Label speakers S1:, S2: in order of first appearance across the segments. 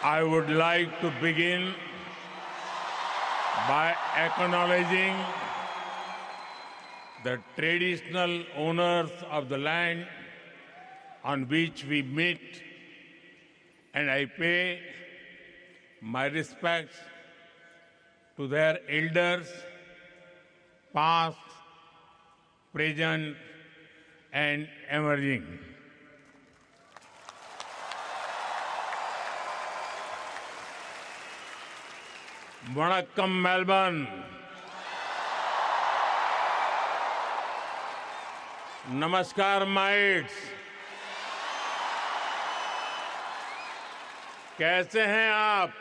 S1: I would like to begin by acknowledging the traditional owners of the land on which we meet, and I pay my respects to their elders, past, present, and emerging. Vanakkam, Melbourne. नमस्कार mites, कैसे हैं आप?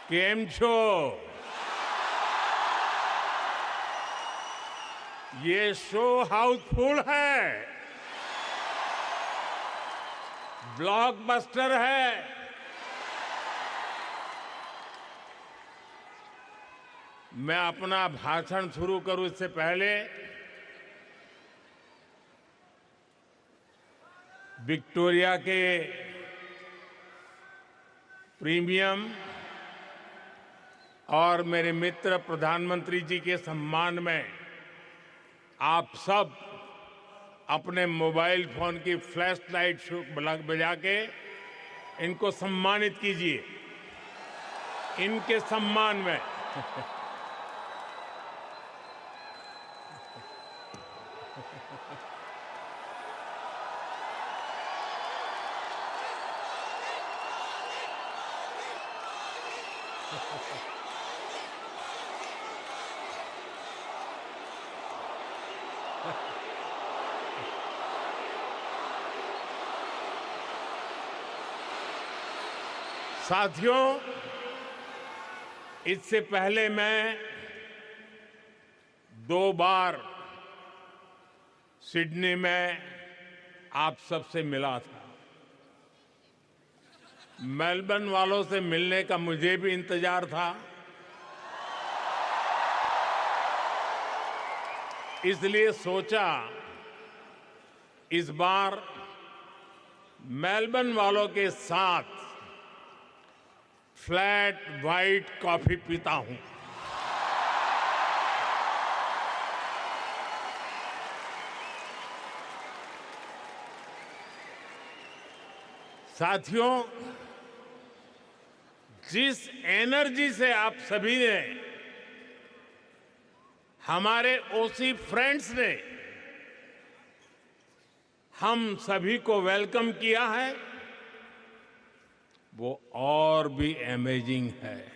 S1: केम छो? ये show Housefull है, blockbuster है। मैं अपना भाषण शुरू करूं इससे पहले विक्टोरिया के प्रीमियम और मेरे मित्र प्रधानमंत्री जी के सम्मान में आप सब अपने मोबाइल फोन की फ्लैश लाइट बजा के इनको सम्मानित कीजिए। इनके सम्मान में साथियों, इससे पहले मैं 2 बार सिडनी में आप सबसे मिला था। मेलबर्न वालों से मिलने का मुझे भी इंतजार था, इसलिए सोचा इस बार मेलबर्न वालों के साथ फ्लैट व्हाइट कॉफी पीता हूं। साथियों, जिस एनर्जी से आप सभी ने, हमारे ओसी फ्रेंड्स ने हम सभी को वेलकम किया है, वो और भी अमेजिंग है।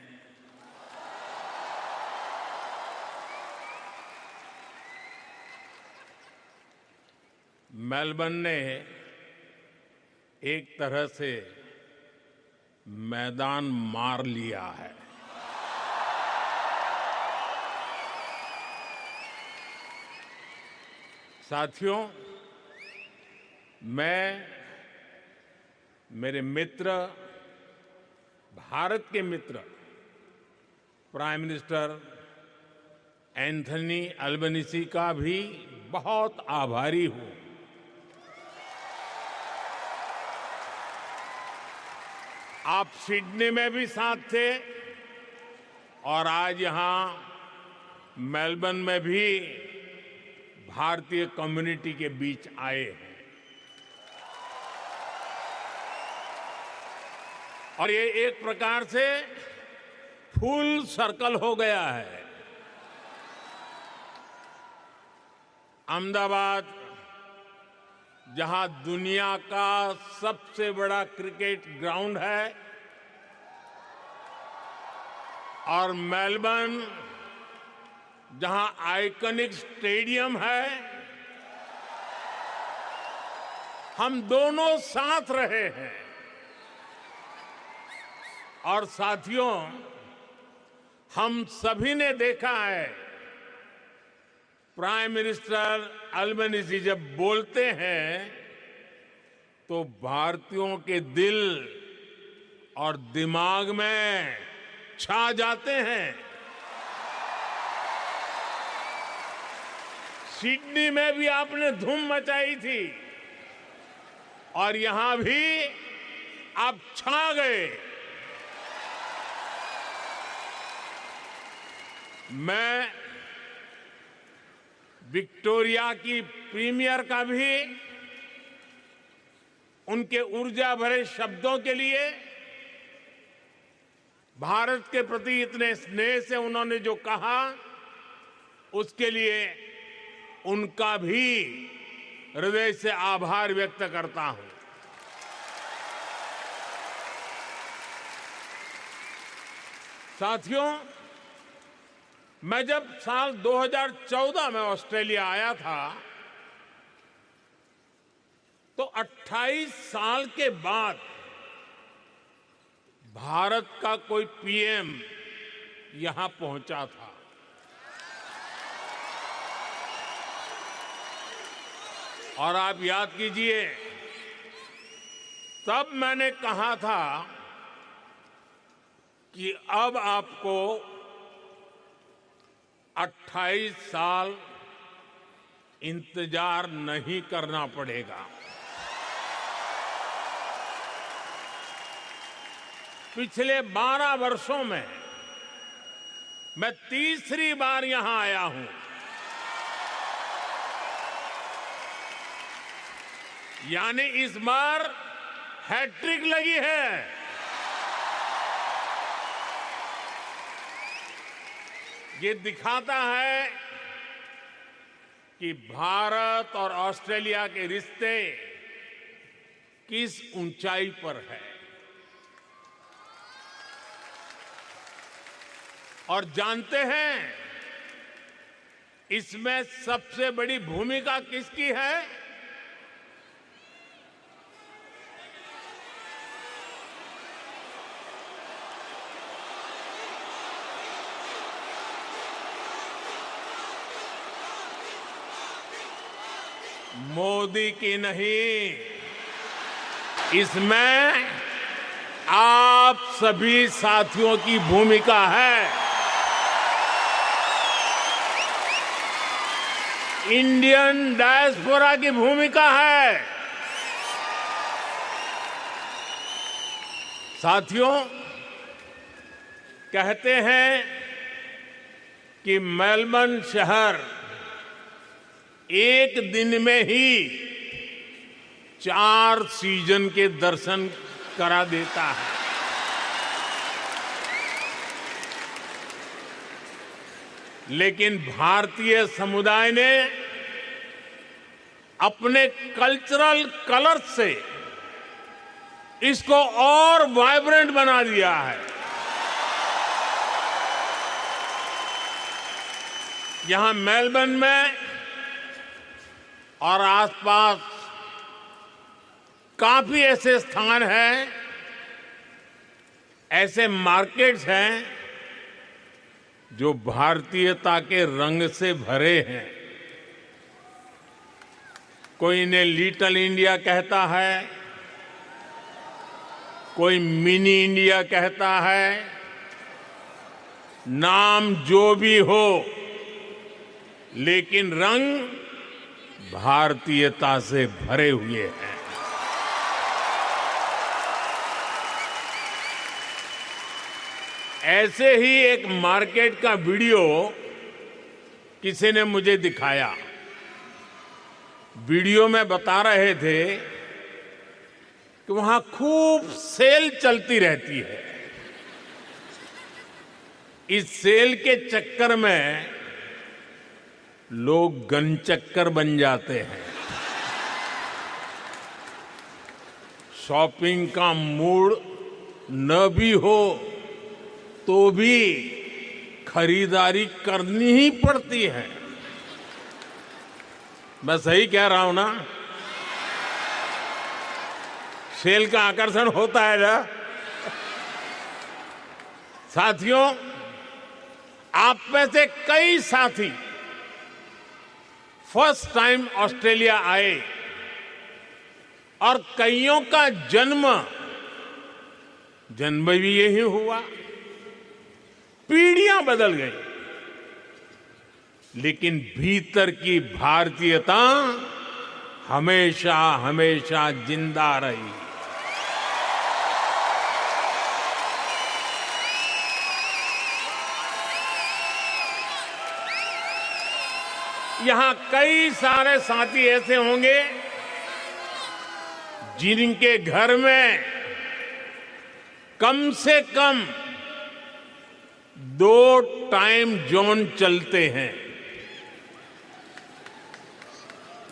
S1: मेलबर्न ने एक तरह से मैदान मार लिया है। साथियों, मैं, मेरे मित्र, भारत के मित्र प्राइम मिनिस्टर एंथनी अल्बनीसी का भी बहुत आभारी हूं। आप सिडनी में भी साथ थे और आज यहां मेलबर्न में भी भारतीय कम्युनिटी के बीच आए हैं। और ये एक प्रकार से फुल सर्कल हो गया है। अहमदाबाद, जहां दुनिया का सबसे बड़ा क्रिकेट ग्राउंड है, और मेलबर्न, जहां आइकॉनिक स्टेडियम है, हम दोनों साथ रहे हैं। और साथियों, हम सभी ने देखा है, प्राइम मिनिस्टर अल्बनीजी जब बोलते हैं तो भारतीयों के दिल और दिमाग में छा जाते हैं। सिडनी में भी आपने धूम मचाई थी। और यहां भी आप छा गए। मैं विक्टोरिया की प्रीमियर का भी उनके ऊर्जा भरे शब्दों के लिए, भारत के प्रति इतने स्नेह से उन्होंने जो कहा, उसके लिए उनका भी हृदय से आभार व्यक्त करता हूं। साथियों, मैं जब साल 2014 में ऑस्ट्रेलिया आया था, तो 28 साल के बाद भारत का कोई पीएम यहां पहुंचा था। और आप याद कीजिए, तब मैंने कहा था कि अब आपको 28 साल इंतजार नहीं करना पड़ेगा। पिछले 12 वर्षों में मैं तीसरी बार यहां आया हूं। यानी इस बार हैट्रिक लगी है। ये दिखाता है कि भारत और ऑस्ट्रेलिया के रिश्ते किस ऊंचाई पर है। और जानते हैं, इसमें सबसे बड़ी भूमिका किसकी है? मोदी की नहीं, इसमें आप सभी साथियों की भूमिका है। इंडियन डायस्पोरा की भूमिका है। साथियों, कहते हैं कि मेलबर्न शहर एक दिन में ही 4 सीजन के दर्शन करा देता है। लेकिन भारतीय समुदाय ने अपने कल्चरल कलर से इसको और वाइब्रेंट बना दिया है। यहां मेलबर्न में और आसपास काफी ऐसे स्थान हैं, ऐसे मार्केट्स हैं जो भारतीयता के रंग से भरे हैं। कोई इन्हें लिटिल इंडिया कहता है, कोई मिनी इंडिया कहता है। नाम जो भी हो, लेकिन रंग भारतीयता से भरे हुए हैं। ऐसे ही एक मार्केट का वीडियो किसी ने मुझे दिखाया। वीडियो में बता रहे थे कि वहां खूब सेल चलती रहती है। इस सेल के चक्कर में लोग गनचक्कर बन जाते हैं। शॉपिंग का मूड न भी हो तो भी खरीदारी करनी ही पड़ती है। मैं सही कह रहा हूं ना? सेल का आकर्षण होता है ना? साथियों, आप में से कई साथी फर्स्ट टाइम ऑस्ट्रेलिया आए और कईयों का जन्म भी यही हुआ। पीढ़ियां बदल गई, लेकिन भीतर की भारतीयता हमेशा हमेशा जिंदा रही। यहां कई सारे साथी ऐसे होंगे जिनके घर में कम से कम 2 टाइम जोन चलते हैं।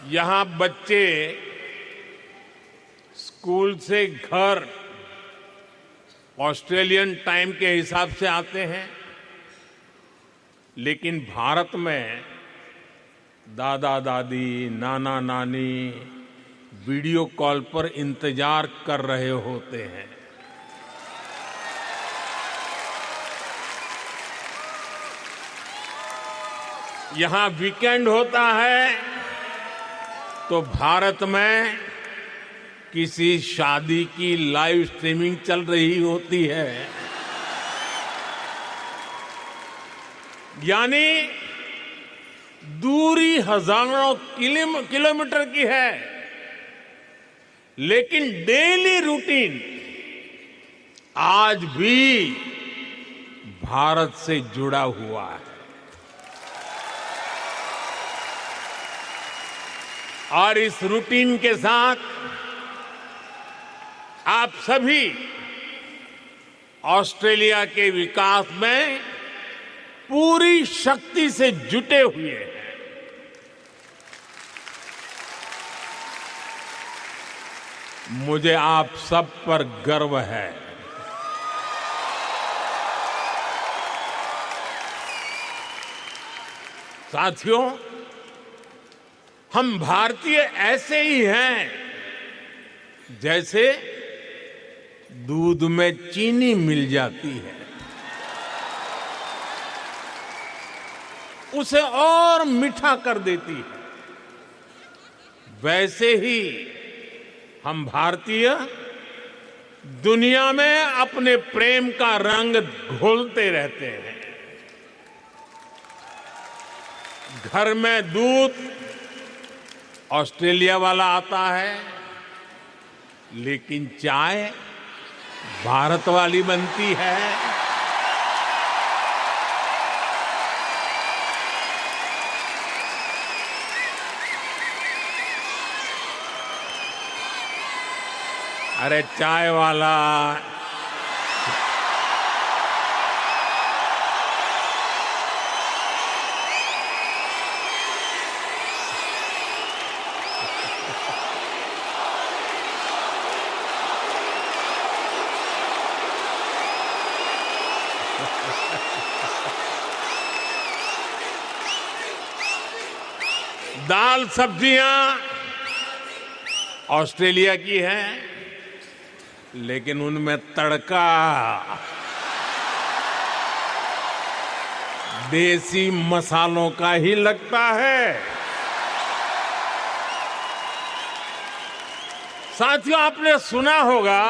S1: यहां बच्चे स्कूल से घर ऑस्ट्रेलियन टाइम के हिसाब से आते हैं, लेकिन भारत में दादा दादी, नाना नानी वीडियो कॉल पर इंतजार कर रहे होते हैं। यहां वीकेंड होता है तो भारत में किसी शादी की लाइव स्ट्रीमिंग चल रही होती है। यानी दूरी हजारों किलोमीटर की है, लेकिन डेली रूटीन आज भी भारत से जुड़ा हुआ है। और इस रूटीन के साथ आप सभी ऑस्ट्रेलिया के विकास में पूरी शक्ति से जुटे हुए हैं। मुझे आप सब पर गर्व है। साथियों, हम भारतीय ऐसे ही हैं जैसे दूध में चीनी मिल जाती है, उसे और मीठा कर देती है। वैसे ही हम भारतीय दुनिया में अपने प्रेम का रंग घोलते रहते हैं। घर में दूध ऑस्ट्रेलिया वाला आता है, लेकिन चाय भारत वाली बनती है। अरे चाय वाला दाल सब्जियां ऑस्ट्रेलिया की हैं, लेकिन उनमें तड़का देसी मसालों का ही लगता है। साथियों, आपने सुना होगा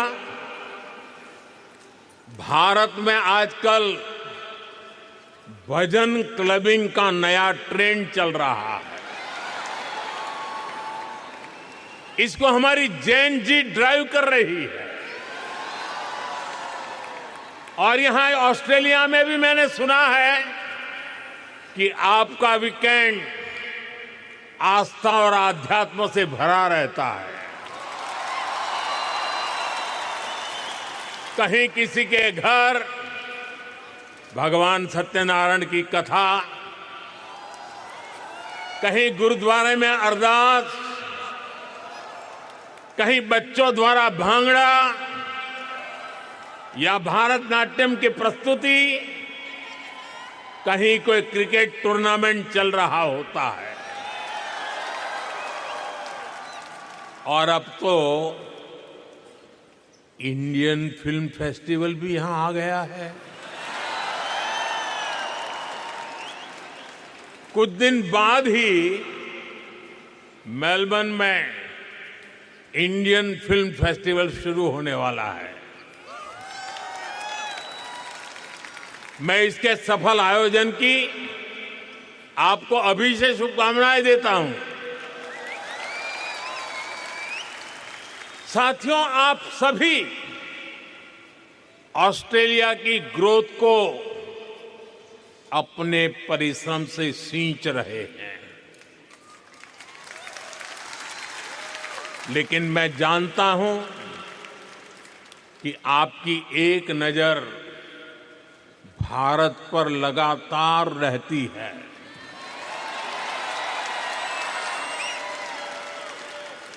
S1: भारत में आजकल भजन क्लबिंग का नया ट्रेंड चल रहा है। इसको हमारी जेन जी ड्राइव कर रही है। और यहां ऑस्ट्रेलिया में भी मैंने सुना है कि आपका वीकेंड आस्था और आध्यात्म से भरा रहता है। कहीं किसी के घर भगवान सत्यनारायण की कथा, कहीं गुरुद्वारे में अरदास, कहीं बच्चों द्वारा भांगड़ा या भारतनाट्यम की प्रस्तुति, कहीं कोई क्रिकेट टूर्नामेंट चल रहा होता है। और अब तो इंडियन फिल्म फेस्टिवल भी यहां आ गया है। कुछ दिन बाद ही मेलबर्न में इंडियन फिल्म फेस्टिवल शुरू होने वाला है। मैं इसके सफल आयोजन की आपको अभी से शुभकामनाएं देता हूं। साथियों, आप सभी ऑस्ट्रेलिया की ग्रोथ को अपने परिश्रम से सींच रहे हैं, लेकिन मैं जानता हूं कि आपकी एक नजर भारत पर लगातार रहती है।